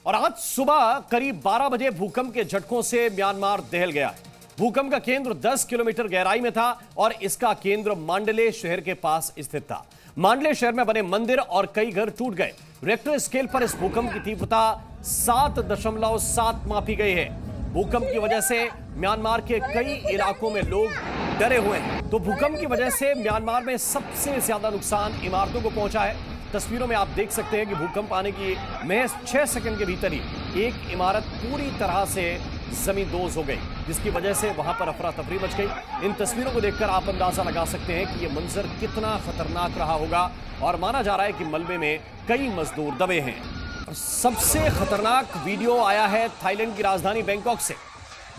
और आज सुबह करीब 12 बजे भूकंप के झटकों से म्यांमार दहल गया है। भूकंप का केंद्र 10 किलोमीटर गहराई में था और इसका केंद्र मांडले शहर के पास स्थित था। मांडले शहर में बने मंदिर और कई घर टूट गए। रिक्टर स्केल पर इस भूकंप की तीव्रता 7.7 मापी गई है। भूकंप की वजह से म्यांमार के कई इलाकों में लोग डरे हुए हैं। तो भूकंप की वजह से म्यांमार में सबसे ज्यादा नुकसान इमारतों को पहुंचा है। तस्वीरों में आप देख सकते हैं कि भूकंप आने की महज 6 सेकंड के भीतर ही एक इमारत पूरी तरह से जमींदोज हो गई, जिसकी वजह से वहां पर अफरा तफरी मच गई। इन तस्वीरों को देखकर आप अंदाजा लगा सकते हैं कि यह मंजर कितना खतरनाक रहा होगा और माना जा रहा है कि मलबे में कई मजदूर दबे हैं। और सबसे खतरनाक वीडियो आया है थाईलैंड की राजधानी बैंकॉक से,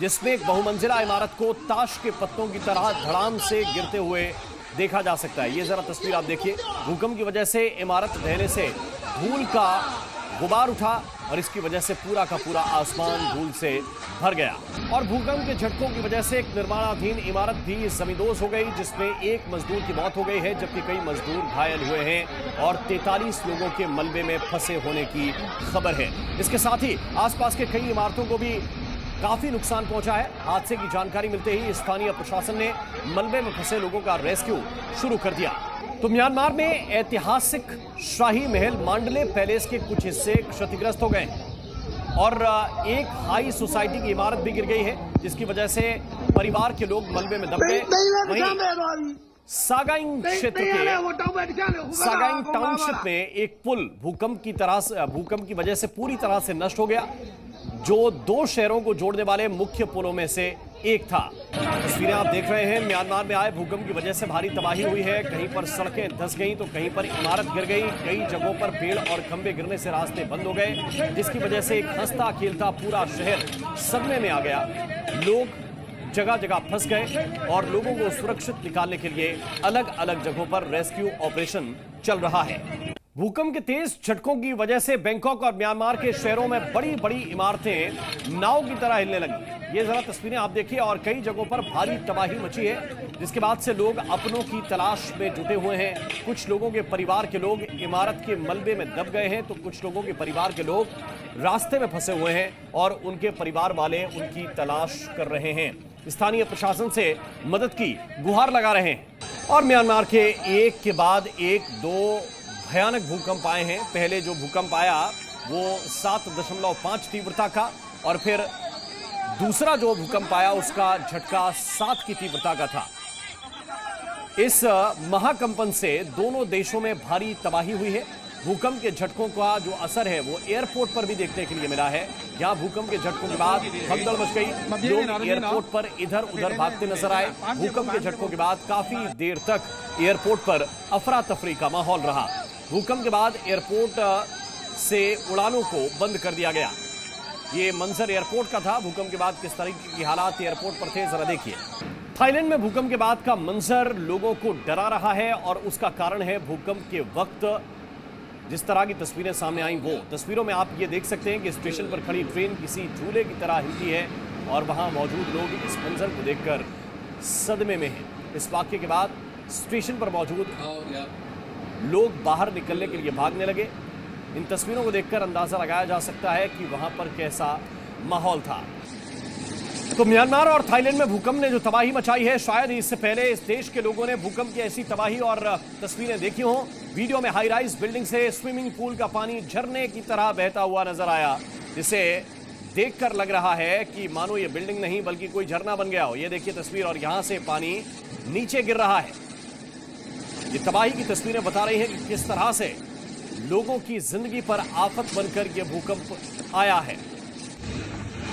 जिसमें एक बहुमंजिला इमारत को ताश के पत्तों की तरह धड़ाम से गिरते हुए देखा जा सकता है। ये जरा तस्वीर आप देखिए। भूकंप की वजह से इमारत ढहने से धूल का गुबार उठा और इसकी वजह से पूरा का पूरा आसमान धूल से भर गया। और भूकंप के झटकों की वजह से एक निर्माणाधीन इमारत भी जमींदोज हो गई, जिसमें एक मजदूर की मौत हो गई है, जबकि कई मजदूर घायल हुए हैं और 43 लोगों के मलबे में फंसे होने की खबर है। इसके साथ ही आसपास के कई इमारतों को भी काफी नुकसान पहुंचा है। हादसे की जानकारी मिलते ही स्थानीय प्रशासन ने मलबे में फंसे लोगों का रेस्क्यू शुरू कर दिया। तो म्यांमार में ऐतिहासिक शाही महल मांडले पैलेस के कुछ हिस्से क्षतिग्रस्त हो गए और एक हाई सोसाइटी की इमारत भी गिर गई है, जिसकी वजह से परिवार के लोग मलबे में दब गए। वहीं सागाइंग क्षेत्र के सागाइंग टाउनशिप में एक पुल भूकंप की वजह से पूरी तरह से नष्ट हो गया, जो 2 शहरों को जोड़ने वाले मुख्य पुलों में से एक था। तस्वीरें आप देख रहे हैं। म्यांमार में आए भूकंप की वजह से भारी तबाही हुई है। कहीं पर सड़कें धंस गईं तो कहीं पर इमारत गिर गई। कई जगहों पर पेड़ और खंभे गिरने से रास्ते बंद हो गए, जिसकी वजह से एक हंसता खेलता पूरा शहर सदमे में आ गया। लोग जगह जगह फंस गए और लोगों को सुरक्षित निकालने के लिए अलग अलग जगहों पर रेस्क्यू ऑपरेशन चल रहा है। भूकंप के तेज झटकों की वजह से बैंकॉक और म्यांमार के शहरों में बड़ी बड़ी इमारतें नाव की तरह हिलने लगी। ये जरा तस्वीरें आप देखिए। और कई जगहों पर भारी तबाही मची है, जिसके बाद से लोग अपनों की तलाश में जुटे हुए हैं। कुछ लोगों के परिवार के लोग इमारत के मलबे में दब गए हैं, तो कुछ लोगों के परिवार के लोग रास्ते में फंसे हुए हैं और उनके परिवार वाले उनकी तलाश कर रहे हैं। स्थानीय प्रशासन से मदद की गुहार लगा रहे हैं। और म्यांमार के एक के बाद एक 2 भयानक भूकंप आए हैं। पहले जो भूकंप आया वो 7.5 तीव्रता का, और फिर दूसरा जो भूकंप आया उसका झटका 7 की तीव्रता का था। इस महाकंपन से दोनों देशों में भारी तबाही हुई है। भूकंप के झटकों का जो असर है वो एयरपोर्ट पर भी देखने के लिए मिला है। यहाँ भूकंप के झटकों के बाद भगदड़ मच गई। लोग एयरपोर्ट पर इधर उधर भागते नजर आए। भूकंप के झटकों के बाद काफी देर तक एयरपोर्ट पर अफरा तफरी का माहौल रहा। भूकंप के बाद एयरपोर्ट से उड़ानों को बंद कर दिया गया। ये मंजर एयरपोर्ट का था। भूकंप के बाद किस तरीके की हालात एयरपोर्ट पर थे, जरा देखिए। थाईलैंड में भूकंप के बाद का मंजर लोगों को डरा रहा है और उसका कारण है भूकंप के वक्त जिस तरह की तस्वीरें सामने आई। वो तस्वीरों में आप ये देख सकते हैं कि स्टेशन पर खड़ी ट्रेन किसी झूले की तरह हिलती है और वहां मौजूद लोग इस मंजर को देखकर सदमे में हैं। इस वाक्य के बाद स्टेशन पर मौजूद लोग बाहर निकलने के लिए भागने लगे। इन तस्वीरों को देखकर अंदाजा लगाया जा सकता है कि वहां पर कैसा माहौल था। तो म्यांमार और थाईलैंड में भूकंप ने जो तबाही मचाई है, शायद इससे पहले इस देश के लोगों ने भूकंप की ऐसी तबाही और तस्वीरें देखी हों। वीडियो में हाई राइज बिल्डिंग से स्विमिंग पूल का पानी झरने की तरह बहता हुआ नजर आया, जिसे देखकर लग रहा है कि मानो ये बिल्डिंग नहीं बल्कि कोई झरना बन गया हो। ये देखिए तस्वीर, और यहां से पानी नीचे गिर रहा है। ये तबाही की तस्वीरें बता रही हैं कि किस तरह से लोगों की जिंदगी पर आफत बनकर यह भूकंप आया है।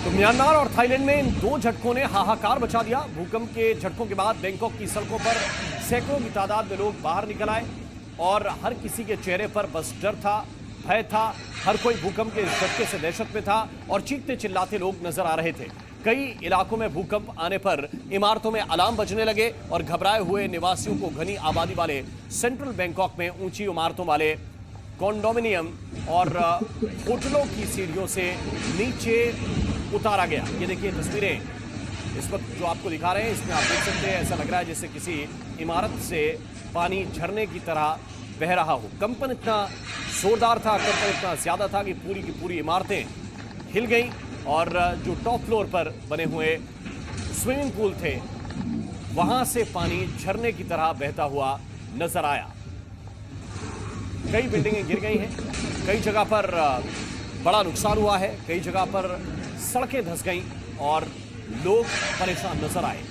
तो म्यांमार और थाईलैंड में इन 2 झटकों ने हाहाकार मचा दिया। भूकंप के झटकों के बाद बैंकॉक की सड़कों पर सैकड़ों की तादाद में लोग बाहर निकल आए और हर किसी के चेहरे पर बस डर था, भय था। हर कोई भूकंप के झटके से दहशत में था और चीखते चिल्लाते लोग नजर आ रहे थे। कई इलाकों में भूकंप आने पर इमारतों में अलार्म बजने लगे और घबराए हुए निवासियों को घनी आबादी वाले सेंट्रल बैंकॉक में ऊंची इमारतों वाले कॉन्डोमिनियम और होटलों की सीढ़ियों से नीचे उतारा गया। ये देखिए तस्वीरें इस वक्त जो आपको दिखा रहे हैं, इसमें आप देख सकते हैं ऐसा लग रहा है जैसे किसी इमारत से पानी झरने की तरह बह रहा हो। कंपन इतना जोरदार था, कंपन इतना ज्यादा था कि पूरी की पूरी इमारतें हिल गई और जो टॉप फ्लोर पर बने हुए स्विमिंग पूल थे वहां से पानी झरने की तरह बहता हुआ नजर आया। कई बिल्डिंगें गिर गई हैं, कई जगह पर बड़ा नुकसान हुआ है, कई जगह पर सड़कें धंस गईं और लोग परेशान नजर आए।